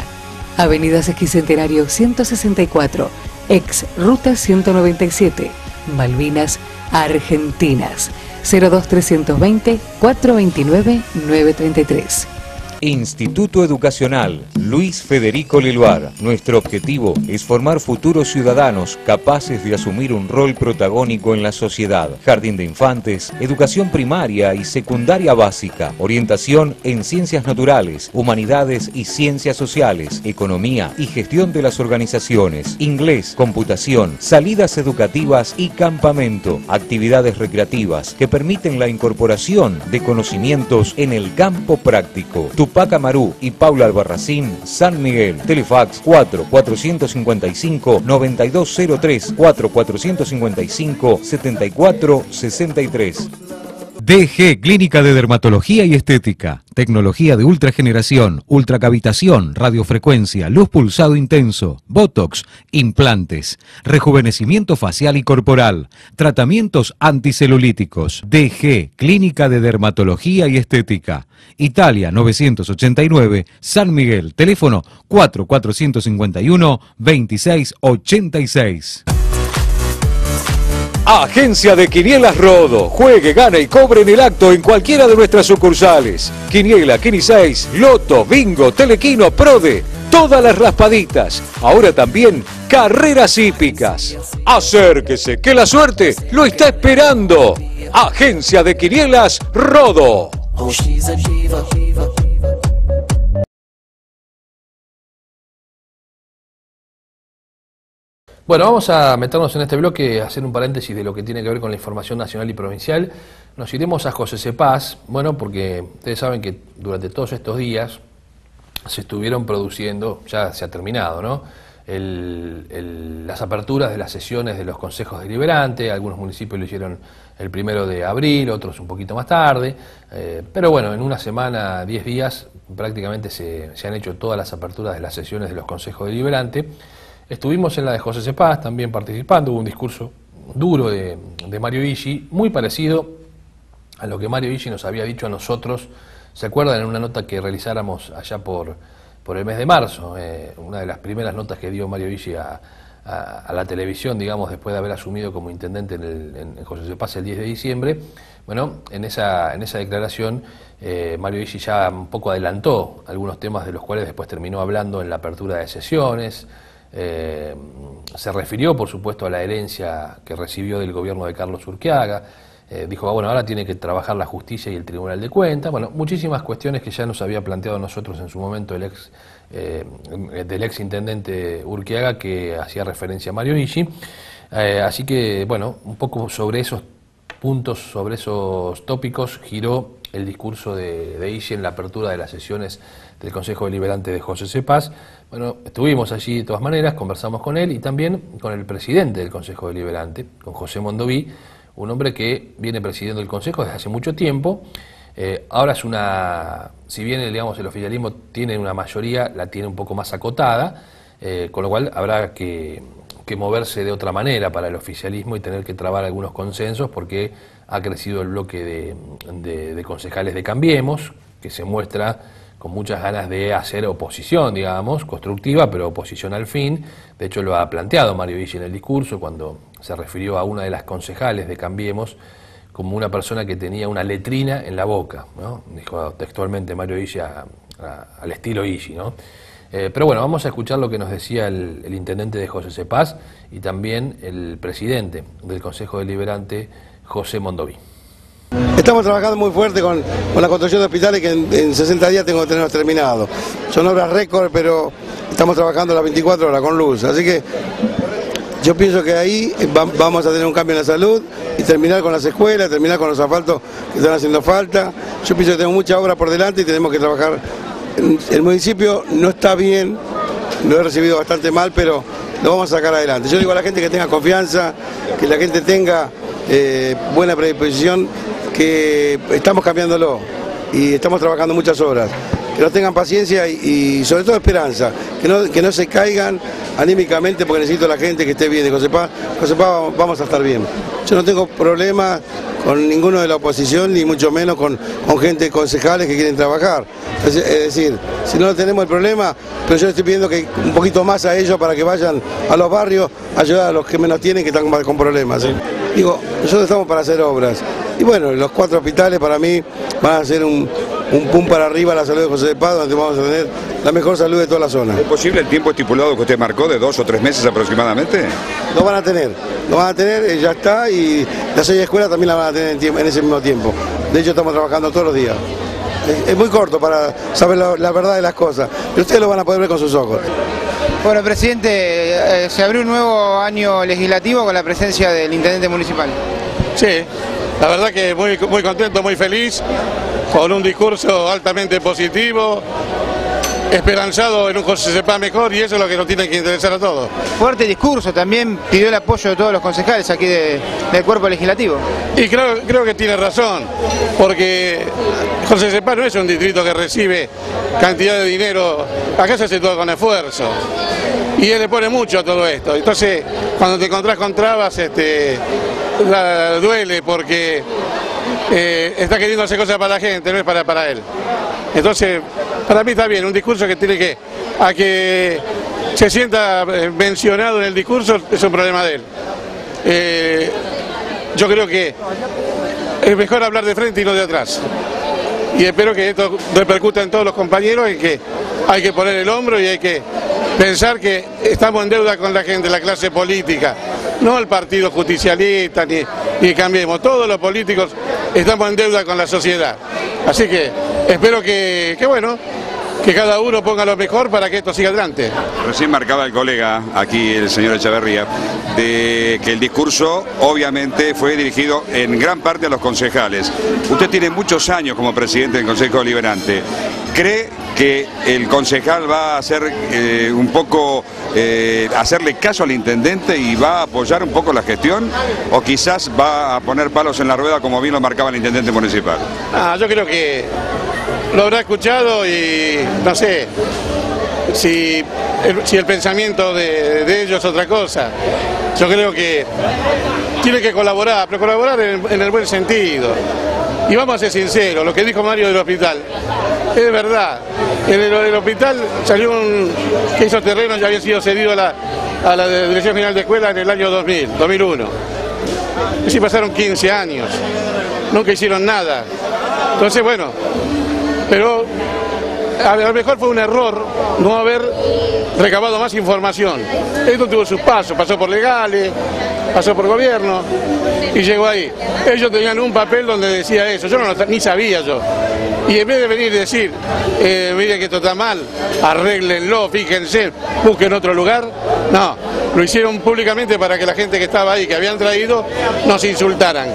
Avenida Sesquicentenario 164, ex Ruta 197, Malvinas, Argentinas. 02320 429 933. Instituto Educacional Luis Federico Leluar. Nuestro objetivo es formar futuros ciudadanos capaces de asumir un rol protagónico en la sociedad. Jardín de infantes, educación primaria y secundaria básica, orientación en ciencias naturales, humanidades y ciencias sociales, economía y gestión de las organizaciones, inglés, computación, salidas educativas y campamento, actividades recreativas que permiten la incorporación de conocimientos en el campo práctico. Tupac Amaru y Paula Albarracín, San Miguel. Telefax 4-455-9203, 4-455-7463. DG Clínica de Dermatología y Estética. Tecnología de ultrageneración, ultracavitación, radiofrecuencia, luz pulsado intenso, botox, implantes, rejuvenecimiento facial y corporal, tratamientos anticelulíticos. DG Clínica de Dermatología y Estética. Italia 989, San Miguel. Teléfono 4-451-2686. Agencia de Quinielas Rodo. Juegue, gane y cobre en el acto en cualquiera de nuestras sucursales. Quiniela, Quini 6, Loto, Bingo, Telequino, Prode. Todas las raspaditas. Ahora también carreras hípicas. Acérquese, que la suerte lo está esperando. Agencia de Quinielas Rodo. Bueno, vamos a meternos en este bloque, a hacer un paréntesis de lo que tiene que ver con la información nacional y provincial. Nos iremos a José Cepaz, bueno, porque ustedes saben que durante todos estos días se estuvieron produciendo, ya se ha terminado, ¿no?, el las aperturas de las sesiones de los consejos deliberantes. Algunos municipios lo hicieron el 1 de abril, otros un poquito más tarde, pero bueno, en una semana, 10 días, prácticamente se han hecho todas las aperturas de las sesiones de los consejos deliberantes. Estuvimos en la de José Cepaz también participando, hubo un discurso duro de Mario Viggi, muy parecido a lo que Mario Viggi nos había dicho a nosotros. ¿Se acuerdan en una nota que realizáramos allá por el mes de marzo? Una de las primeras notas que dio Mario Viggi a la televisión, digamos, después de haber asumido como intendente en José Cepaz el 10 de diciembre. Bueno, en esa declaración Mario Viggi ya un poco adelantó algunos temas de los cuales después terminó hablando en la apertura de sesiones. Se refirió, por supuesto, a la herencia que recibió del gobierno de Carlos Urquiaga. Dijo, bueno, ahora tiene que trabajar la justicia y el Tribunal de Cuentas. Bueno, muchísimas cuestiones que ya nos había planteado nosotros en su momento del ex intendente Urquiaga, que hacía referencia a Mario Viggi. Así que, bueno, un poco sobre esos puntos, sobre esos tópicos, giró el discurso de Viggi en la apertura de las sesiones del Consejo Deliberante de José Cepaz. Bueno, estuvimos allí de todas maneras, conversamos con él y también con el presidente del Consejo Deliberante, con José Mondoví, un hombre que viene presidiendo el Consejo desde hace mucho tiempo. Ahora es si bien digamos, el oficialismo tiene una mayoría, la tiene un poco más acotada, con lo cual habrá que moverse de otra manera para el oficialismo y tener que trabar algunos consensos, porque ha crecido el bloque de concejales de Cambiemos, que se muestra con muchas ganas de hacer oposición, digamos, constructiva, pero oposición al fin. De hecho, lo ha planteado Mario Viggi en el discurso, cuando se refirió a una de las concejales de Cambiemos como una persona que tenía una letrina en la boca, ¿no? Dijo textualmente Mario Viggi al estilo Viggi, ¿no? Pero bueno, vamos a escuchar lo que nos decía el intendente de José Cepaz y también el presidente del Consejo Deliberante, José Mondoví. Estamos trabajando muy fuerte con la construcción de hospitales que en 60 días tengo que tenerlos terminados. Son obras récord, pero estamos trabajando las 24 horas con luz. Así que yo pienso que ahí vamos a tener un cambio en la salud y terminar con las escuelas, terminar con los asfaltos que están haciendo falta. Yo pienso que tenemos mucha obra por delante y tenemos que trabajar. El municipio no está bien, lo he recibido bastante mal, pero lo vamos a sacar adelante. Yo digo a la gente que tenga confianza, que la gente tenga buena predisposición, que estamos cambiándolo y estamos trabajando muchas horas. Que no tengan paciencia y sobre todo esperanza, que no se caigan anímicamente, porque necesito a la gente que esté bien. De José Cepaz vamos a estar bien. Yo no tengo problema con ninguno de la oposición, ni mucho menos con gente, concejales que quieren trabajar. Es decir, si no tenemos el problema, pero yo estoy pidiendo que un poquito más a ellos para que vayan a los barrios a ayudar a los que menos tienen, que están con problemas. Digo, nosotros estamos para hacer obras. Y bueno, los 4 hospitales para mí van a ser un pum para arriba a la salud de José Cepaz, donde vamos a tener la mejor salud de toda la zona. ¿Es posible el tiempo estipulado que usted marcó de 2 o 3 meses aproximadamente? Lo van a tener, ya está, y las 6 escuelas también la van a tener en ese mismo tiempo. De hecho, estamos trabajando todos los días. Es muy corto para saber la verdad de las cosas, y ustedes lo van a poder ver con sus ojos. Bueno, presidente, se abrió un nuevo año legislativo con la presencia del intendente municipal. Sí, la verdad que muy contento, muy feliz, con un discurso altamente positivo, esperanzado en un José Cepaz mejor, y eso es lo que nos tiene que interesar a todos. Fuerte discurso, también pidió el apoyo de todos los concejales aquí del cuerpo legislativo. Y creo que tiene razón, porque José Cepaz no es un distrito que recibe cantidad de dinero, acá se hace todo con esfuerzo, y él le pone mucho a todo esto. Entonces, cuando te encontrás con trabas, duele, porque está queriendo hacer cosas para la gente, no es para él. Entonces, para mí está bien, un discurso que tiene a que se sienta mencionado en el discurso es un problema de él. Yo creo que es mejor hablar de frente y no de atrás. Y espero que esto repercuta en todos los compañeros, y que hay que poner el hombro y hay que pensar que estamos en deuda con la gente, la clase política, no el partido justicialista ni Cambiemos. Todos los políticos estamos en deuda con la sociedad. Así que espero que cada uno ponga lo mejor para que esto siga adelante. Recién marcaba el colega, aquí el señor Echeverría, de que el discurso obviamente fue dirigido en gran parte a los concejales. Usted tiene muchos años como presidente del Consejo Deliberante. ¿cree que el concejal va a hacer un poco, hacerle caso al intendente y va a apoyar un poco la gestión? ¿O quizás va a poner palos en la rueda como bien lo marcaba el intendente municipal? Yo creo que lo habrá escuchado y no sé si el pensamiento de ellos es otra cosa. Yo creo que tiene que colaborar, pero colaborar en el buen sentido. Y vamos a ser sinceros, lo que dijo Mario del hospital, es verdad. En el hospital salió que esos terrenos ya habían sido cedidos a la Dirección General de Escuela en el año 2001. Y sí pasaron 15 años, nunca hicieron nada. Entonces, bueno, pero a lo mejor fue un error no haber recabado más información. Esto tuvo sus pasos, pasó por legales, pasó por gobierno y llegó ahí. Ellos tenían un papel donde decía eso, yo ni sabía yo. Y en vez de venir y decir, mire que esto está mal, arréglenlo, fíjense, busquen otro lugar, no, lo hicieron públicamente para que la gente que estaba ahí, que habían traído, nos insultaran.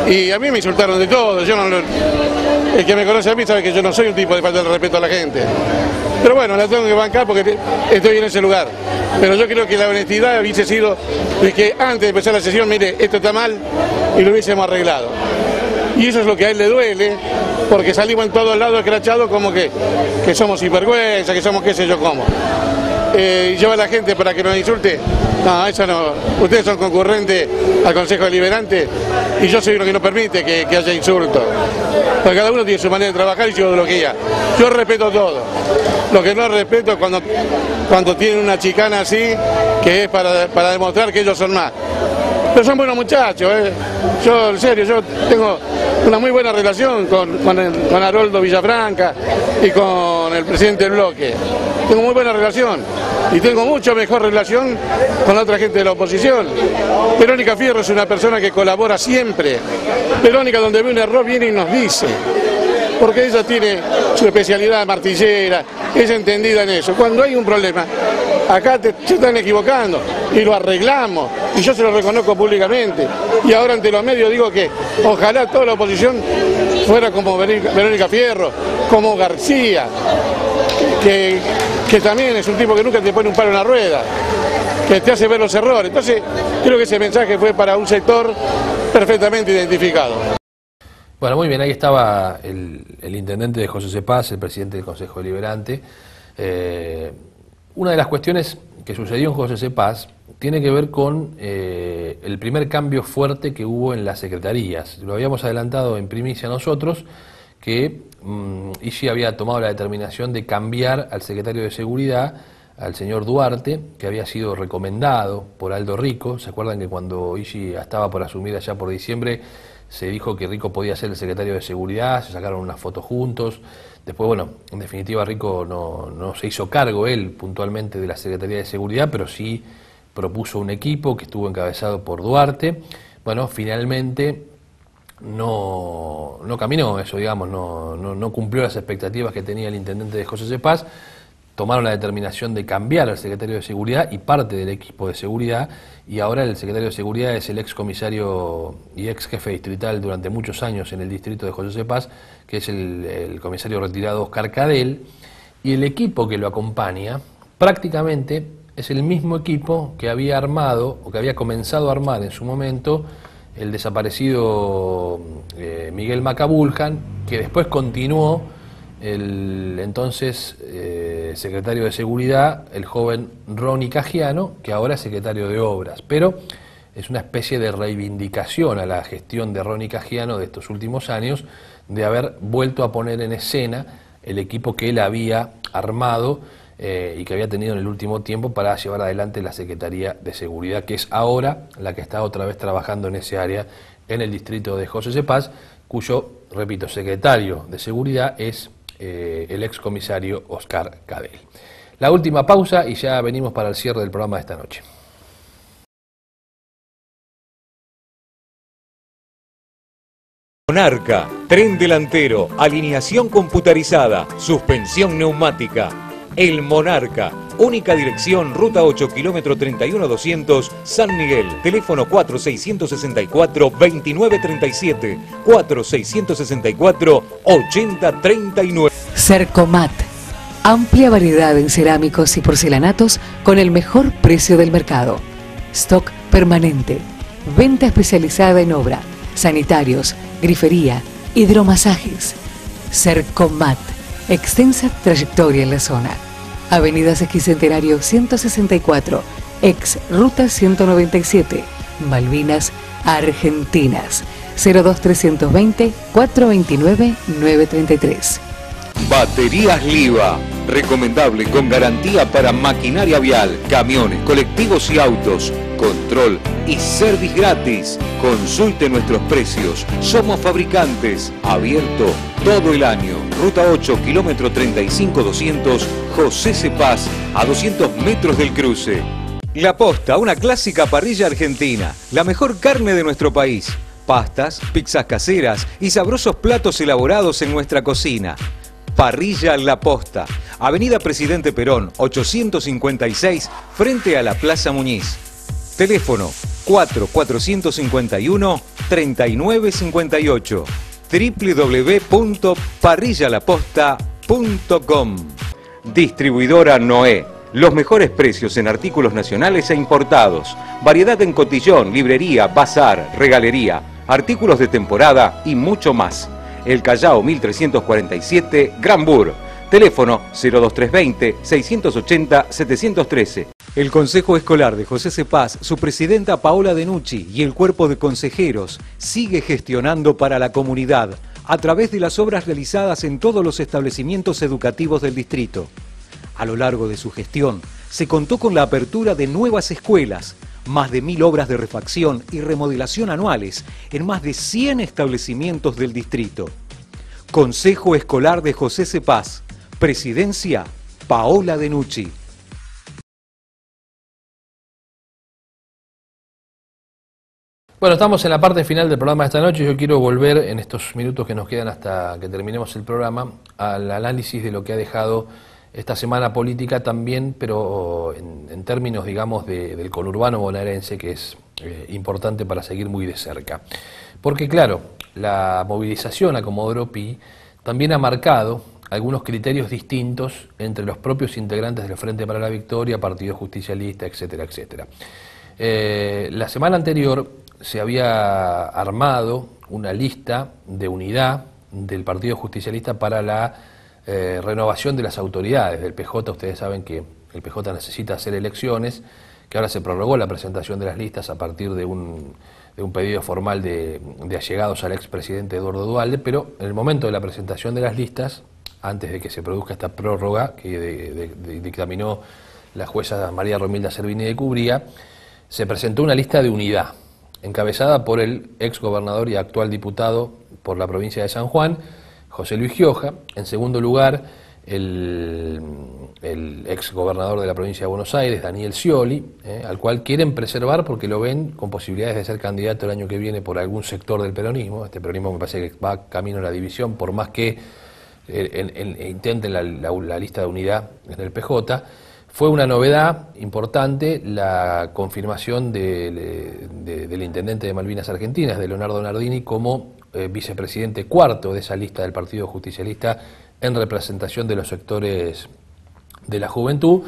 Y a mí me insultaron de todo, el que me conoce a mí sabe que yo no soy un tipo de falta de respeto a la gente. Pero bueno, la tengo que bancar porque estoy en ese lugar. Pero yo creo que la honestidad hubiese sido de que antes de empezar la sesión, mire, esto está mal y lo hubiésemos arreglado. Y eso es lo que a él le duele, porque salimos en todos lados escrachados como que somos sinvergüenza, que somos qué sé yo cómo. Lleva a la gente para que nos insulte. No, eso no. Ustedes son concurrentes al Consejo Deliberante y yo soy uno que no permite que haya insultos. Porque cada uno tiene su manera de trabajar y su ideología. Yo respeto todo. Lo que no respeto es cuando tienen una chicana así, que es para demostrar que ellos son más. Pero son buenos muchachos, Yo, en serio, yo tengo una muy buena relación con Haroldo Villafranca y con el presidente del bloque. Tengo muy buena relación y tengo mucho mejor relación con la otra gente de la oposición. Verónica Fierro es una persona que colabora siempre. Verónica, donde ve un error, viene y nos dice. Porque ella tiene su especialidad martillera, es entendida en eso. Cuando hay un problema, acá se están equivocando y lo arreglamos, y yo se lo reconozco públicamente. Y ahora ante los medios digo que ojalá toda la oposición fuera como Verónica Fierro, como García, que también es un tipo que nunca te pone un palo en la rueda, que te hace ver los errores. Entonces creo que ese mensaje fue para un sector perfectamente identificado. Bueno, muy bien, ahí estaba el intendente de José C. Paz, el presidente del Consejo Deliberante. Una de las cuestiones que sucedió en José C. Paz tiene que ver con el primer cambio fuerte que hubo en las secretarías. Lo habíamos adelantado en primicia nosotros, que ICI había tomado la determinación de cambiar al secretario de Seguridad, al señor Duarte, que había sido recomendado por Aldo Rico. ¿Se acuerdan que cuando ICI estaba por asumir allá por diciembre, se dijo que Rico podía ser el secretario de Seguridad, se sacaron unas fotos juntos? Después, bueno, en definitiva Rico no se hizo cargo él puntualmente de la Secretaría de Seguridad, pero sí propuso un equipo que estuvo encabezado por Duarte. Bueno, finalmente no caminó eso, digamos, no cumplió las expectativas que tenía el intendente de José C. Paz. Tomaron la determinación de cambiar al secretario de Seguridad y parte del equipo de seguridad, y ahora el secretario de Seguridad es el ex comisario y ex jefe distrital durante muchos años en el distrito de José C. Paz, que es el comisario retirado Oscar Cadel, y el equipo que lo acompaña prácticamente es el mismo equipo que había armado o que había comenzado a armar en su momento el desaparecido Miguel Macabuljan, que después continuó el entonces secretario de Seguridad, el joven Ronnie Cagiano, que ahora es secretario de Obras. Pero es una especie de reivindicación a la gestión de Ronnie Cagiano de estos últimos años, de haber vuelto a poner en escena el equipo que él había armado y que había tenido en el último tiempo para llevar adelante la Secretaría de Seguridad, que es ahora la que está otra vez trabajando en ese área en el distrito de José C. Paz, cuyo, repito, secretario de Seguridad es el ex comisario Oscar Cadel. La última pausa y ya venimos para el cierre del programa de esta noche. Monarca, tren delantero, alineación computarizada, suspensión neumática. El Monarca, única dirección, ruta 8, kilómetro 31200, San Miguel, teléfono 4664-2937, 4664-8039. Cercomat. Amplia variedad en cerámicos y porcelanatos con el mejor precio del mercado. Stock permanente. Venta especializada en obra, sanitarios, grifería, hidromasajes. Cercomat. Extensa trayectoria en la zona. Avenida Sesquicentenario 164, ex Ruta 197, Malvinas, Argentinas. 02320 429 933. Baterías Liva, recomendable con garantía para maquinaria vial, camiones, colectivos y autos, control y service gratis. Consulte nuestros precios, somos fabricantes, abierto todo el año. Ruta 8, kilómetro 35200, José Cepaz, a 200 metros del cruce. La Posta, una clásica parrilla argentina, la mejor carne de nuestro país. Pastas, pizzas caseras y sabrosos platos elaborados en nuestra cocina. Parrilla La Posta, Avenida Presidente Perón, 856, frente a la Plaza Muñiz. Teléfono 4-451-3958. www.parrillalaposta.com. Distribuidora Noé. Los mejores precios en artículos nacionales e importados. Variedad en cotillón, librería, bazar, regalería, artículos de temporada y mucho más. El Callao 1347, Gran Bur. Teléfono 02320-680-713. El Consejo Escolar de José Cepaz, su presidenta Paola Denucci y el cuerpo de consejeros sigue gestionando para la comunidad a través de las obras realizadas en todos los establecimientos educativos del distrito. A lo largo de su gestión, se contó con la apertura de nuevas escuelas, más de 1000 obras de refacción y remodelación anuales en más de 100 establecimientos del distrito. Consejo Escolar de José Cepaz, Presidencia Paola Denucci. Bueno, estamos en la parte final del programa de esta noche. Yo quiero volver en estos minutos que nos quedan hasta que terminemos el programa al análisis de lo que ha dejado esta semana política también, pero en términos, digamos, del conurbano bonaerense, que es importante para seguir muy de cerca. Porque, claro, la movilización a Comodoro Pi también ha marcado algunos criterios distintos entre los propios integrantes del Frente para la Victoria, Partido Justicialista, etcétera, etcétera. La semana anterior se había armado una lista de unidad del Partido Justicialista para la renovación de las autoridades del PJ. Ustedes saben que el PJ necesita hacer elecciones, que ahora se prorrogó la presentación de las listas a partir de un pedido formal de allegados al expresidente Eduardo Duhalde, pero en el momento de la presentación de las listas, antes de que se produzca esta prórroga que dictaminó la jueza María Romilda Servini de Cubría, se presentó una lista de unidad, encabezada por el ex gobernador y actual diputado por la provincia de San Juan, José Luis Gioja. En segundo lugar, el ex gobernador de la provincia de Buenos Aires, Daniel Scioli, al cual quieren preservar porque lo ven con posibilidades de ser candidato el año que viene por algún sector del peronismo. Este peronismo me parece que va camino a la división, por más que intenten la lista de unidad en el PJ. Fue una novedad importante la confirmación del intendente de Malvinas Argentinas, de Leonardo Nardini, como vicepresidente cuarto de esa lista del Partido Justicialista en representación de los sectores de la juventud.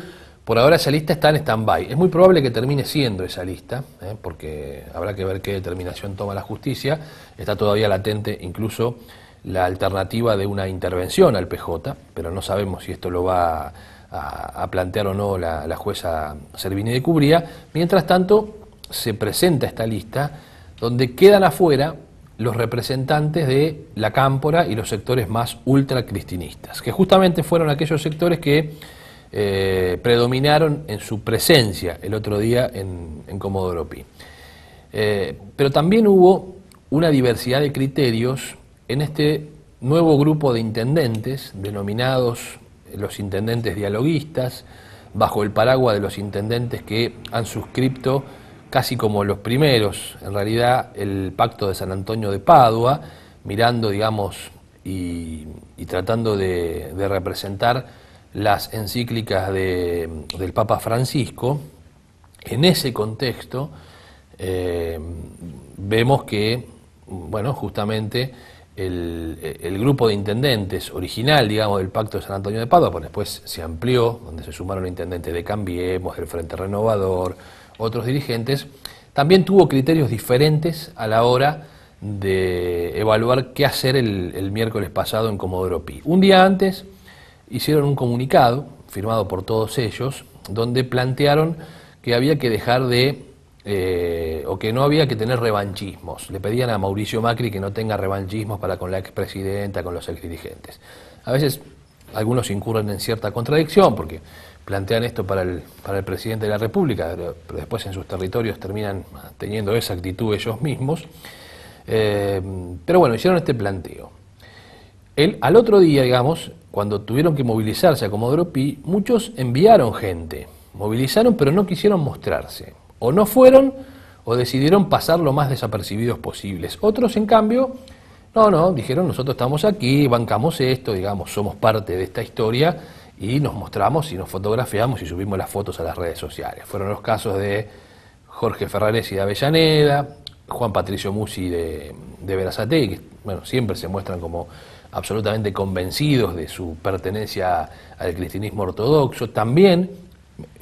Por ahora esa lista está en stand-by. Es muy probable que termine siendo esa lista, porque habrá que ver qué determinación toma la justicia. Está todavía latente incluso la alternativa de una intervención al PJ, pero no sabemos si esto lo va a plantear o no la jueza Servini de Cubría. Mientras tanto, se presenta esta lista donde quedan afuera los representantes de la Cámpora y los sectores más ultracristinistas, que justamente fueron aquellos sectores que predominaron en su presencia el otro día en Comodoro Pi. Pero también hubo una diversidad de criterios en este nuevo grupo de intendentes, denominados los intendentes dialoguistas, bajo el paraguas de los intendentes que han suscripto, casi como los primeros, en realidad, el Pacto de San Antonio de Padua, mirando, digamos, y tratando de representar las encíclicas del Papa Francisco. En ese contexto, vemos que, bueno, justamente el grupo de intendentes original, digamos, del Pacto de San Antonio de Padua, pues después se amplió, donde se sumaron intendentes de Cambiemos, del Frente Renovador, otros dirigentes, también tuvo criterios diferentes a la hora de evaluar qué hacer el miércoles pasado en Comodoro Pi. Un día antes hicieron un comunicado, firmado por todos ellos, donde plantearon que había que dejar de, o que no había que tener revanchismos. Le pedían a Mauricio Macri que no tenga revanchismos para con la expresidenta, con los exdirigentes. A veces algunos incurren en cierta contradicción, porque plantean esto para el presidente de la República, pero después en sus territorios terminan teniendo esa actitud ellos mismos. Pero bueno, hicieron este planteo. Al otro día, digamos, cuando tuvieron que movilizarse a Comodoro Pi, muchos enviaron gente, movilizaron pero no quisieron mostrarse, o no fueron o decidieron pasar lo más desapercibidos posibles. Otros, en cambio, no, dijeron nosotros estamos aquí, bancamos esto, digamos, somos parte de esta historia y nos mostramos y nos fotografiamos y subimos las fotos a las redes sociales. Fueron los casos de Jorge Ferraresi de Avellaneda, Juan Patricio Musi de Berazategui, que bueno, siempre se muestran como absolutamente convencidos de su pertenencia al cristianismo ortodoxo, también,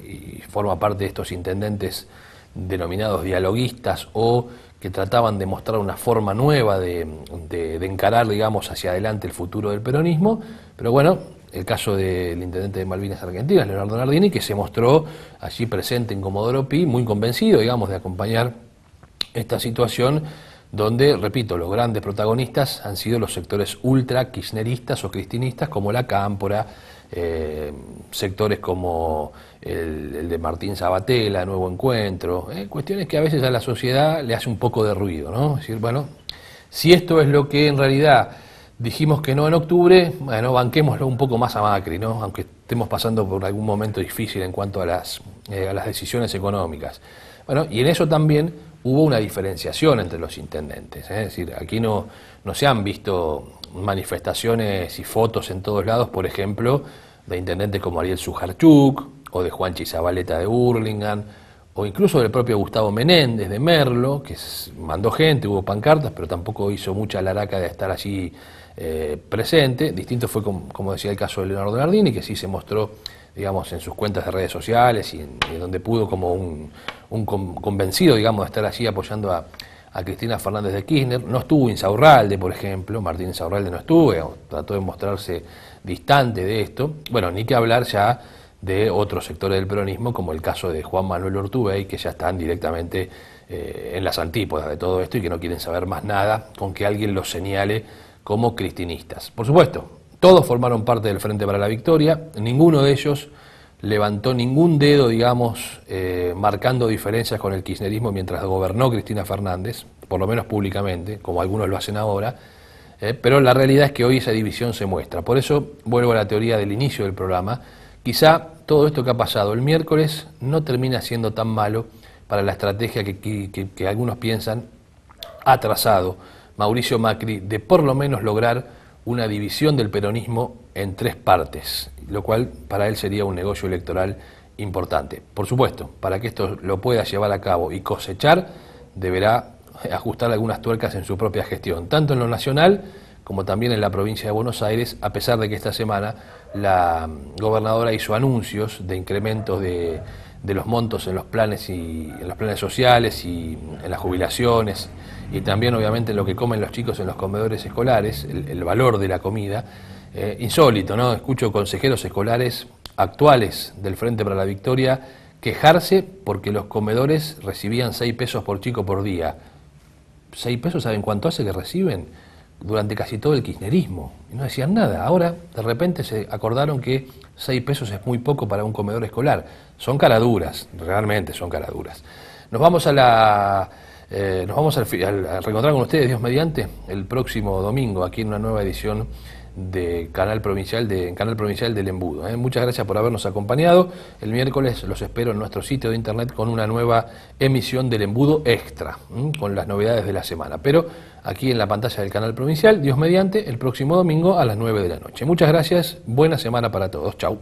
y forma parte de estos intendentes denominados dialoguistas o que trataban de mostrar una forma nueva de encarar, digamos, hacia adelante el futuro del peronismo, pero bueno, el caso del intendente de Malvinas Argentinas, Leonardo Nardini, que se mostró allí presente en Comodoro Pi, muy convencido, digamos, de acompañar esta situación donde, repito, los grandes protagonistas han sido los sectores ultra kirchneristas o cristinistas como la Cámpora, sectores como el de Martín Sabatella, Nuevo Encuentro, cuestiones que a veces a la sociedad le hace un poco de ruido, ¿no? Es decir, bueno, si esto es lo que en realidad dijimos que no en octubre, bueno, banquémoslo un poco más a Macri, ¿no? Aunque estemos pasando por algún momento difícil en cuanto a las decisiones económicas. Bueno, y en eso también hubo una diferenciación entre los intendentes, es decir, aquí no se han visto manifestaciones y fotos en todos lados, por ejemplo, de intendentes como Ariel Sujarchuk, o de Juanchi Zabaleta de Burlingame, o incluso del propio Gustavo Menéndez de Merlo, que mandó gente, hubo pancartas, pero tampoco hizo mucha laraca de estar allí presente. Distinto fue, como decía, el caso de Leonardo Nardini, que sí se mostró, digamos, en sus cuentas de redes sociales y donde pudo como un convencido, digamos, de estar allí apoyando a Cristina Fernández de Kirchner. No estuvo Insaurralde, por ejemplo, Martín Insaurralde no estuvo, trató de mostrarse distante de esto. Bueno, ni que hablar ya de otros sectores del peronismo, como el caso de Juan Manuel Urtubey, que ya están directamente en las antípodas de todo esto y que no quieren saber más nada con que alguien los señale como cristinistas. Por supuesto, todos formaron parte del Frente para la Victoria, ninguno de ellos levantó ningún dedo, digamos, marcando diferencias con el kirchnerismo mientras gobernó Cristina Fernández, por lo menos públicamente, como algunos lo hacen ahora, pero la realidad es que hoy esa división se muestra. Por eso vuelvo a la teoría del inicio del programa. Quizá todo esto que ha pasado el miércoles no termina siendo tan malo para la estrategia que algunos piensan ha trazado Mauricio Macri de por lo menos lograr una división del peronismo en tres partes, lo cual para él sería un negocio electoral importante. Por supuesto, para que esto lo pueda llevar a cabo y cosechar, deberá ajustar algunas tuercas en su propia gestión, tanto en lo nacional como también en la provincia de Buenos Aires, a pesar de que esta semana la gobernadora hizo anuncios de incrementos de los montos en los planes sociales y en las jubilaciones, y también obviamente en lo que comen los chicos en los comedores escolares, el valor de la comida. Insólito, ¿no? Escucho consejeros escolares actuales del Frente para la Victoria quejarse porque los comedores recibían 6 pesos por chico por día. 6 pesos, ¿saben cuánto hace que reciben? Durante casi todo el kirchnerismo, y no decían nada. Ahora, de repente, se acordaron que 6 pesos es muy poco para un comedor escolar. Son caraduras, realmente son caraduras. Nos vamos a reencontrar con ustedes, Dios mediante, el próximo domingo, aquí en una nueva edición de Canal Provincial del Embudo. Muchas gracias por habernos acompañado. El miércoles los espero en nuestro sitio de internet con una nueva emisión del Embudo Extra, con las novedades de la semana. Pero aquí en la pantalla del Canal Provincial, Dios mediante, el próximo domingo a las 9 de la noche. Muchas gracias, buena semana para todos. Chau.